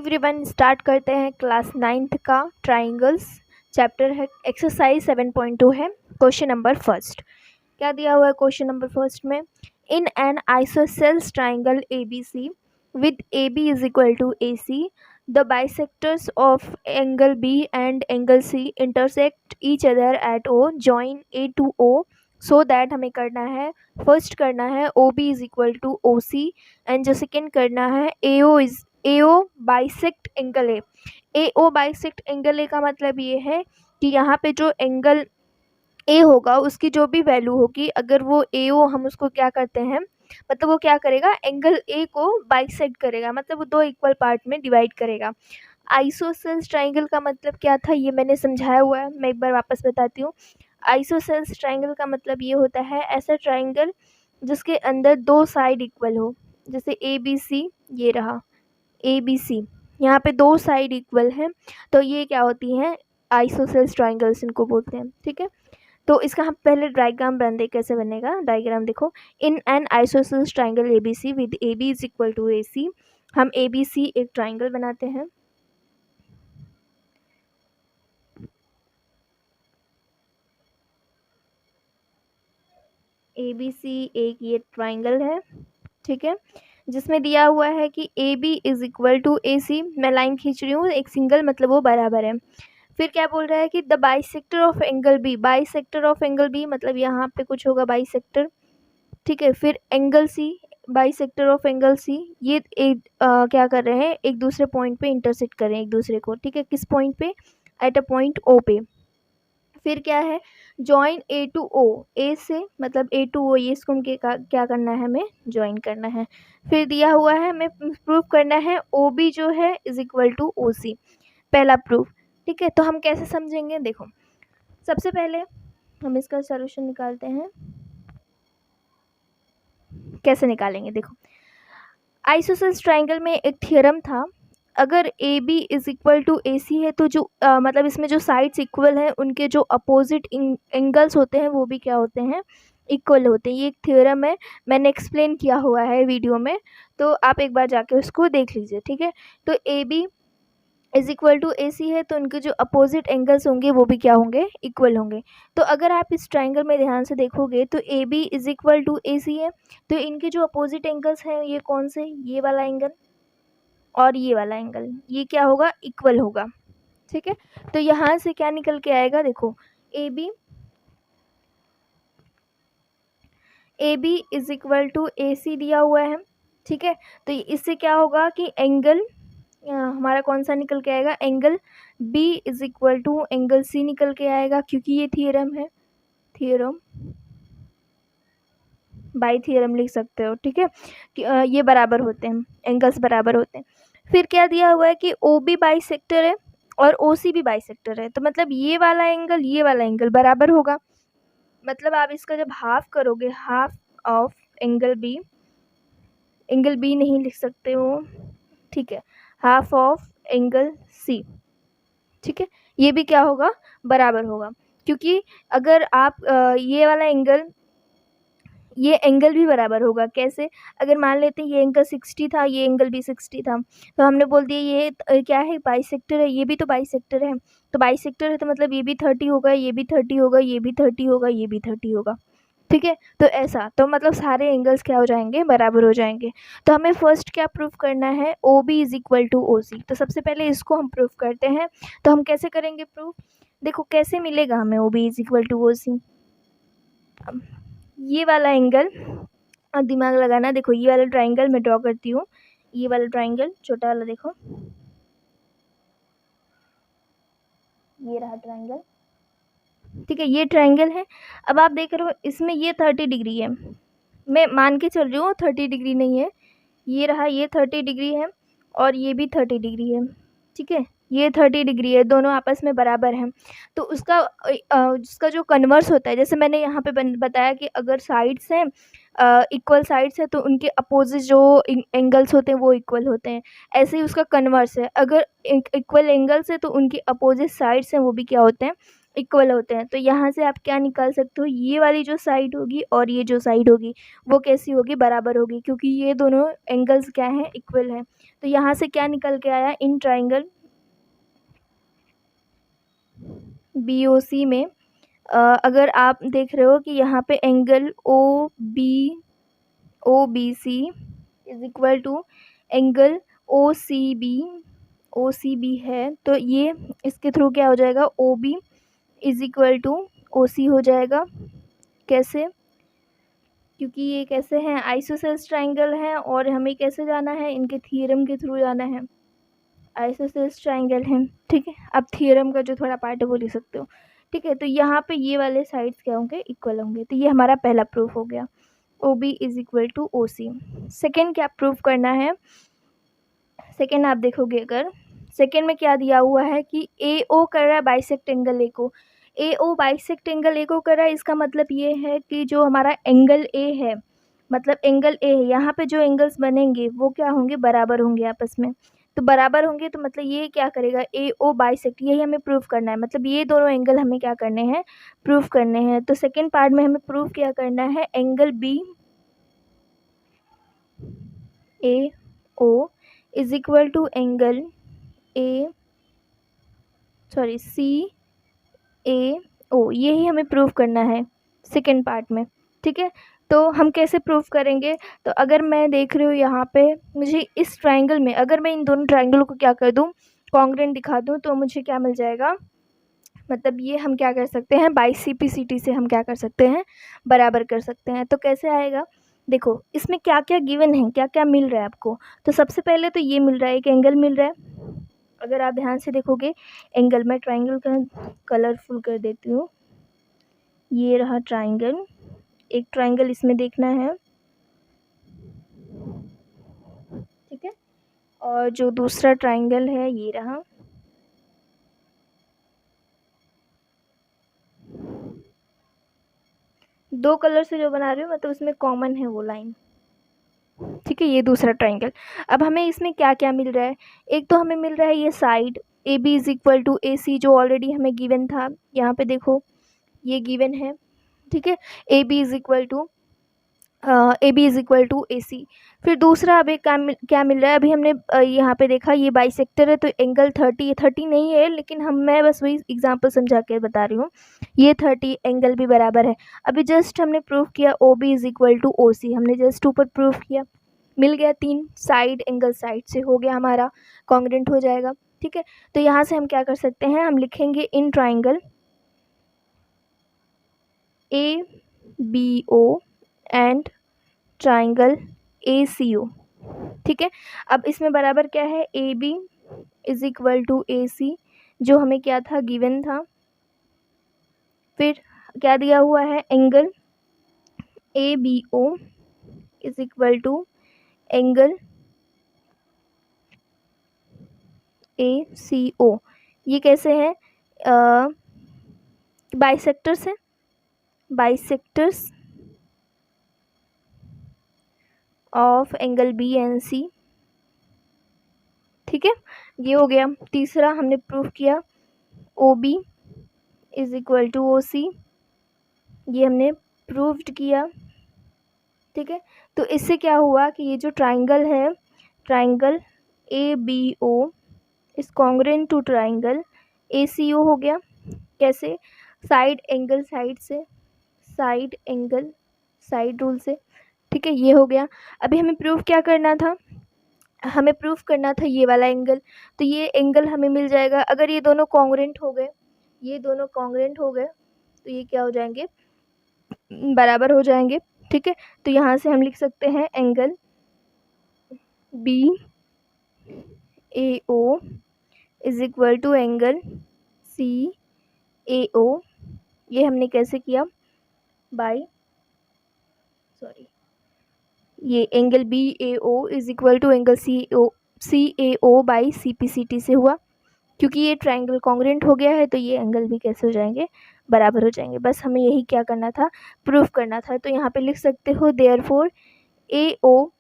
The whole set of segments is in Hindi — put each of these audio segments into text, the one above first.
एवरीवन, स्टार्ट करते हैं क्लास 9th का ट्राइंगल्स चैप्टर है। एक्सरसाइज 7.2 है। क्वेश्चन नंबर फर्स्ट क्या दिया हुआ है? क्वेश्चन नंबर फर्स्ट में in an isosceles triangle A B C with A B is equal to A C the bisectors of angle B and angle C intersect each other at O join A to O so that हमें करना है, फर्स्ट करना है O B is equal to O C and जो सेकेंड करना है A O bisect angle A O bisect angle A का मतलब ये है कि यहाँ पे जो एंगल ए होगा उसकी जो भी वैल्यू होगी, अगर वो ए ओ हम उसको क्या करते हैं, मतलब वो क्या करेगा, एंगल ए को बाइसेक्ट करेगा, मतलब वो दो इक्वल पार्ट में डिवाइड करेगा। आइसोसेल्स ट्राइंगल का मतलब क्या था ये मैंने समझाया हुआ है, मैं एक बार वापस बताती हूँ। आइसोसेल्स ट्राइंगल का मतलब ये होता है ऐसा ट्राइंगल जिसके अंदर दो साइड इक्वल हो, जैसे ए बी सी, ये रहा ए बी सी, यहाँ पे दो साइड इक्वल हैं, तो ये क्या होती हैं, आइसोसेल्स ट्राइंगल्स इनको बोलते हैं। ठीक है, तो इसका हम पहले डायग्राम बन दे, कैसे बनेगा डायग्राम देखो। In an isosceles triangle A B C with A B is equal to A C, हम ए बी सी एक ट्राइंगल बनाते हैं। ए बी सी एक ये ट्राइंगल है, ठीक है, जिसमें दिया हुआ है कि A B is equal to A C. मैं लाइन खींच रही हूँ, एक सिंगल मतलब वो बराबर है। फिर क्या बोल रहा है कि the bisector of angle B, bisector of angle B मतलब यहाँ पे कुछ होगा बाइसेक्टर, ठीक है। फिर angle C, bisector of angle C, ये एक क्या कर रहे हैं, एक दूसरे पॉइंट पे इंटरसेक्ट कर रहे हैं एक दूसरे को, ठीक है। किस पॉइंट पे? एट अ पॉइंट ओ पे। फिर क्या है, जॉइन ए टू ओ, ए से मतलब ए टू ओ, ये इसको क्या करना है, हमें ज्वाइन करना है। फिर दिया हुआ है हमें प्रूफ करना है ओ बी जो है इज इक्वल टू ओ सी, पहला प्रूफ। ठीक है, तो हम कैसे समझेंगे, देखो सबसे पहले हम इसका सॉल्यूशन निकालते हैं। कैसे निकालेंगे, देखो आइसोसेल्स ट्राइंगल में एक थ्योरम था, अगर A B is equal to A C है तो जो मतलब इसमें जो साइड्स इक्वल हैं उनके जो अपोजिट एंगल्स होते हैं वो भी क्या होते हैं, इक्वल होते हैं। ये एक थ्योरम है, मैंने एक्सप्लेन किया हुआ है वीडियो में, तो आप एक बार जाके उसको देख लीजिए। ठीक है, तो A B is equal to A C है तो उनके जो अपोजिट एंगल्स होंगे वो भी क्या होंगे, इक्वल होंगे। तो अगर आप इस ट्राइंगल में ध्यान से देखोगे तो A B is equal to A C है, तो इनके जो अपोजिट एंगल्स हैं ये कौन से, ये वाला एंगल और ये वाला एंगल, ये क्या होगा, इक्वल होगा। ठीक है, तो यहाँ से क्या निकल के आएगा, देखो A B is equal to A C दिया हुआ है। ठीक है, तो इससे क्या होगा कि एंगल हमारा कौन सा निकल के आएगा, angle B is equal to angle C निकल के आएगा, क्योंकि ये थ्योरम है, थ्योरम बाई थ्योरम लिख सकते हो। ठीक है, कि ये बराबर होते हैं, एंगल्स बराबर होते हैं। फिर क्या दिया हुआ है कि ओ बी बाइसेक्टर है और ओ सी भी बाइसेक्टर है, तो मतलब ये वाला एंगल बराबर होगा। मतलब आप इसका जब हाफ करोगे, हाफ ऑफ एंगल बी नहीं लिख सकते हो, ठीक है, हाफ ऑफ एंगल सी, ठीक है, ये भी क्या होगा, बराबर होगा। क्योंकि अगर आप ये एंगल भी बराबर होगा। कैसे? अगर मान लेते हैं ये एंगल 60 था, ये एंगल भी 60 था, तो हमने बोल दिया ये क्या है, बाइसेक्टर है, ये भी तो बाइसेक्टर है, तो बाइसेक्टर है तो मतलब ये भी 30 होगा, ये भी 30 होगा, ये भी 30 होगा, ये भी 30 होगा। ठीक है, तो ऐसा, तो मतलब सारे एंगल्स क्या हो जाएंगे, बराबर हो जाएंगे। तो हमें फर्स्ट क्या प्रूफ करना है, O B is equal to O C. तो सबसे पहले इसको हम प्रूफ करते हैं। तो हम कैसे करेंगे प्रूफ, देखो कैसे मिलेगा हमें O B is equal to O C. ये वाला एंगल, अब दिमाग लगाना, देखो ये वाला ट्राइंगल मैं ड्रॉ करती हूँ, ये वाला ट्राइंगल छोटा वाला, देखो ये रहा ट्राइंगल, ठीक है, ये ट्राइंगल है। अब आप देख रहे हो इसमें ये 30 डिग्री है, मैं मान के चल रही हूँ 30 डिग्री नहीं है, ये रहा, ये 30 डिग्री है और ये भी 30 डिग्री है। ठीक है, ये 30 डिग्री है, दोनों आपस में बराबर हैं। तो उसका जो कन्वर्स होता है, जैसे मैंने यहाँ पे बताया कि अगर साइड्स हैं, इक्वल साइड्स है तो उनके अपोजिट जो एंगल्स होते हैं वो इक्वल होते हैं। ऐसे ही उसका कन्वर्स है, अगर इक्वल एंगल्स है तो उनके अपोजिट साइड्स हैं वो भी क्या होते हैं, इक्वल होते हैं। तो यहाँ से आप क्या निकाल सकते हो, ये वाली जो साइड होगी और ये जो साइड होगी वो कैसी होगी, बराबर होगी, क्योंकि ये दोनों एंगल्स क्या हैं, इक्वल हैं। तो यहाँ से क्या निकल के आया, इन ट्राइंगल BOC में अगर आप देख रहे हो कि यहाँ पे angle OBC is equal to angle OCB है, तो ये इसके थ्रू क्या हो जाएगा, OB is equal to OC हो जाएगा। कैसे, क्योंकि ये कैसे हैं, आइसोसेल्स ट्राइंगल हैं और हमें कैसे जाना है, इनके थ्योरम के थ्रू जाना है। आइसोसेल्स ट्राइंगल हैं, ठीक है। अब थ्योरम का जो थोड़ा पार्ट है वो लिख सकते हो, ठीक है। तो यहाँ पे ये वाले साइड्स क्या होंगे, इक्वल होंगे। तो ये हमारा पहला प्रूफ हो गया, OB is equal to OC। Second क्या प्रूफ करना है, सेकेंड आप देखोगे अगर सेकेंड में क्या दिया हुआ है कि AO कर रहा है बाइसेक्ट एंगल A को, AO बाइसेक्ट एंगल A को कर रहा है। इसका मतलब ये है कि जो हमारा एंगल A है, मतलब एंगल A है, यहाँ पे जो एंगल्स बनेंगे वो क्या होंगे, बराबर होंगे आपस में। तो बराबर होंगे तो मतलब ये क्या करेगा, AO बाइसेक्ट, यही हमें प्रूफ करना है। मतलब ये दोनों एंगल हमें क्या करने हैं, प्रूफ करने हैं। तो सेकेंड पार्ट में हमें प्रूफ क्या करना है, angle BAO is equal to angle CAO, यही हमें प्रूफ करना है सेकेंड पार्ट में, ठीक है। तो हम कैसे प्रूफ करेंगे, तो अगर मैं देख रही हूँ यहाँ पे मुझे इस ट्राइंगल में, अगर मैं इन दोनों ट्राइंगल को क्या कर दूँ, कॉन्ग्रुएंट दिखा दूँ, तो मुझे क्या मिल जाएगा, मतलब ये हम क्या कर सकते हैं, बाई CPCT से हम क्या कर सकते हैं, बराबर कर सकते हैं। तो कैसे आएगा, देखो इसमें क्या क्या गिवन है, क्या क्या मिल रहा है आपको। तो सबसे पहले तो ये मिल रहा है, एक एंगल मिल रहा है। अगर आप ध्यान से देखोगे एंगल, मैं ट्राइंगल का कलरफुल कर देती हूँ, ये रहा ट्राइंगल, एक ट्राइंगल इसमें देखना है, ठीक है। और जो दूसरा ट्राइंगल है ये रहा, दो कलर से जो बना रही हूँ मतलब उसमें कॉमन है वो लाइन, ठीक है। ये दूसरा ट्राइंगल। अब हमें इसमें क्या क्या मिल रहा है, एक तो हमें मिल रहा है ये side AB is equal to AC, जो ऑलरेडी हमें गिवन था, यहाँ पे देखो ये गिवन है, ठीक है। AB is equal to AC। फिर दूसरा अभी क्या मिल रहा है, अभी हमने यहाँ पे देखा ये बाइसेक्टर है, तो एंगल 30 नहीं है, लेकिन मैं बस वही एग्जांपल समझा के बता रही हूँ, ये 30 एंगल भी बराबर है। अभी जस्ट हमने प्रूफ किया OB is equal to OC, हमने जस्ट ऊपर प्रूफ किया, मिल गया, 3 साइड एंगल साइड से हो गया हमारा, कॉन्ग्रुएंट हो जाएगा, ठीक है। तो यहाँ से हम क्या कर सकते हैं, हम लिखेंगे in triangle ABO and triangle ACO, ठीक है। अब इसमें बराबर क्या है, AB is equal to AC, जो हमें क्या था, गिवन था। फिर क्या दिया हुआ है, angle ABO is equal to angle ACO। ये कैसे है, बाइसेक्टर्स है, bisectors of angle B and C, ठीक है। ये हो गया। तीसरा हमने प्रूफ किया OB is equal to OC, ये हमने प्रूव्ड किया, ठीक है। तो इससे क्या हुआ कि ये जो ट्राइंगल है, triangle ABO is congruent to triangle ACO हो गया। कैसे, साइड एंगल साइड से, साइड एंगल साइड रूल से, ठीक है। ये हो गया। अभी हमें प्रूफ क्या करना था, हमें प्रूफ करना था ये वाला एंगल, तो ये एंगल हमें मिल जाएगा अगर ये दोनों कॉन्ग्रुएंट हो गए, ये दोनों कॉन्ग्रुएंट हो गए तो ये क्या हो जाएंगे, बराबर हो जाएंगे, ठीक है। तो यहाँ से हम लिख सकते हैं angle BAO is equal to angle CAO। ये हमने कैसे किया, ये angle BAO is equal to angle CAO by CPCT से हुआ, क्योंकि ये ट्राइंगल कॉन्ग्रुएंट हो गया है तो ये एंगल भी कैसे हो जाएंगे, बराबर हो जाएंगे। बस हमें यही क्या करना था, प्रूफ करना था। तो यहाँ पे लिख सकते हो therefore AO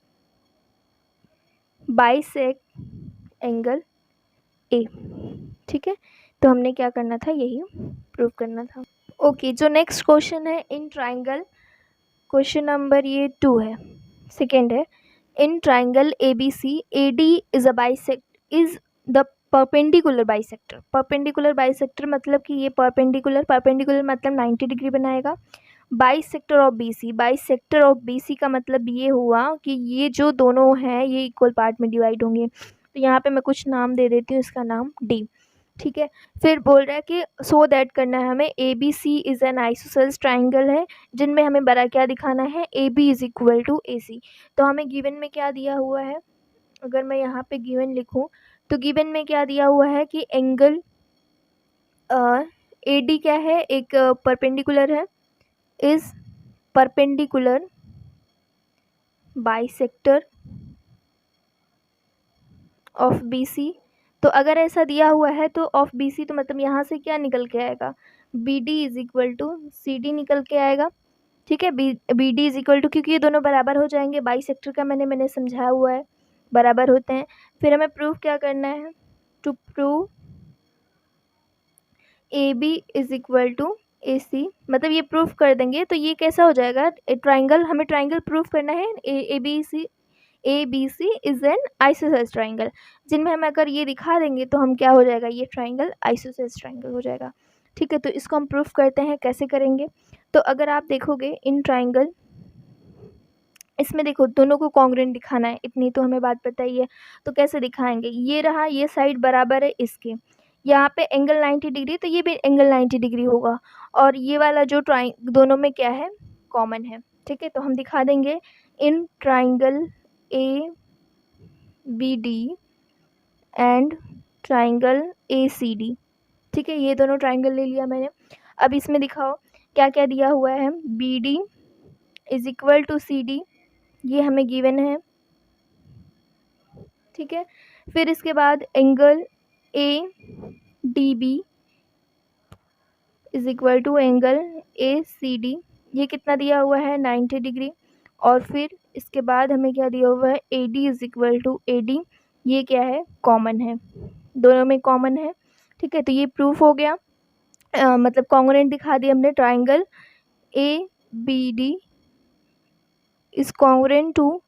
bisect angle A, ठीक है। तो हमने क्या करना था, यही प्रूव करना था। ओके, जो नेक्स्ट क्वेश्चन है इन ट्राइंगल, क्वेश्चन नंबर ये 2 है, सेकेंड है। In triangle ABC AD is a bisect is the perpendicular bisector. Perpendicular bisector मतलब कि ये परपेंडिकुलर मतलब 90 डिग्री बनाएगा। Bisector of BC, bisector of BC का मतलब ये हुआ कि ये जो दोनों हैं ये इक्वल पार्ट में डिवाइड होंगे। तो यहाँ पे मैं कुछ नाम दे देती हूँ, इसका नाम D, ठीक है। फिर बोल रहा है कि सो दैट करना है हमें ABC is an isosceles triangle है जिनमें हमें बड़ा क्या दिखाना है, AB is equal to AC। तो हमें गिवन में क्या दिया हुआ है, अगर मैं यहाँ पे गिवन लिखूँ तो गिवन में क्या दिया हुआ है कि एंगल AD क्या है, एक परपेंडिकुलर है, is perpendicular bisector of BC। तो अगर ऐसा दिया हुआ है तो ऑफ BC तो मतलब यहाँ से क्या निकल के आएगा, BD is equal to CD निकल के आएगा, ठीक है। BD इज इक्वल टू, क्योंकि ये दोनों बराबर हो जाएंगे, बाइसेक्टर का मैंने समझाया हुआ है, बराबर होते हैं। फिर हमें प्रूफ क्या करना है, to prove AB is equal to AC, मतलब ये प्रूफ कर देंगे तो ये कैसा हो जाएगा, ट्राइंगल, हमें ट्राइंगल प्रूफ करना है ABC is an isosceles triangle, जिनमें हम अगर ये दिखा देंगे तो हम क्या हो जाएगा, ये ट्राइंगल आइसोसेल्स ट्राइंगल हो जाएगा, ठीक है। तो इसको हम प्रूफ करते हैं, कैसे करेंगे। तो अगर आप देखोगे इन ट्राइंगल, इसमें देखो दोनों को कॉन्ग्रुएंट दिखाना है, इतनी तो हमें बात पता ही है। तो कैसे दिखाएंगे, ये रहा, ये साइड बराबर है इसके, यहाँ पे एंगल 90 डिग्री, तो ये भी एंगल 90 डिग्री होगा, और ये वाला जो दोनों में क्या है, कॉमन है, ठीक है। तो हम दिखा देंगे in triangle ABD and triangle ACD, ठीक है। ये दोनों ट्राइंगल ले लिया मैंने। अब इसमें दिखाओ क्या क्या दिया हुआ है, BD is equal to CD, ये हमें गिवन है, ठीक है। फिर इसके बाद angle ADB is equal to angle ACD, ये कितना दिया हुआ है, 90 डिग्री। और फिर इसके बाद हमें क्या दिया हुआ है, AD is equal to AD, ये क्या है, कॉमन है, दोनों में कॉमन है, ठीक है। तो ये प्रूफ हो गया, मतलब कॉन्ग्रुएंट दिखा दिया हमने, triangle ABD is congruent to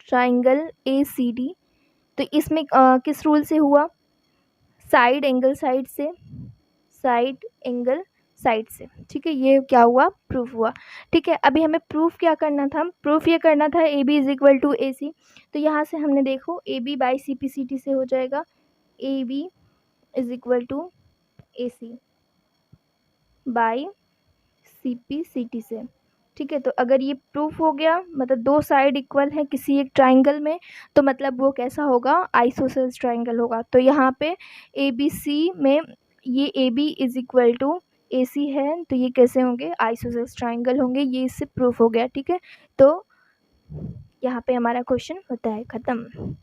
triangle ACD। तो इसमें किस रूल से हुआ, साइड एंगल साइड से, साइड एंगल साइड से, ठीक है। ये क्या हुआ, प्रूफ हुआ, ठीक है। अभी हमें प्रूफ क्या करना था, प्रूफ ये करना था AB is equal to AC। तो यहाँ से हमने देखो AB बाई CPCT से हो जाएगा, AB is equal to AC by CPCT से, ठीक है। तो अगर ये प्रूफ हो गया, मतलब दो साइड इक्वल है किसी एक ट्राइंगल में, तो मतलब वो कैसा होगा, आइसोसेल्स ट्राइंगल होगा। तो यहाँ पे ABC में ये AB is equal to AC है, तो ये कैसे होंगे, आइसोसेल्स ट्राइंगल होंगे, ये इससे प्रूफ हो गया, ठीक है। तो यहाँ पे हमारा क्वेश्चन होता है ख़त्म।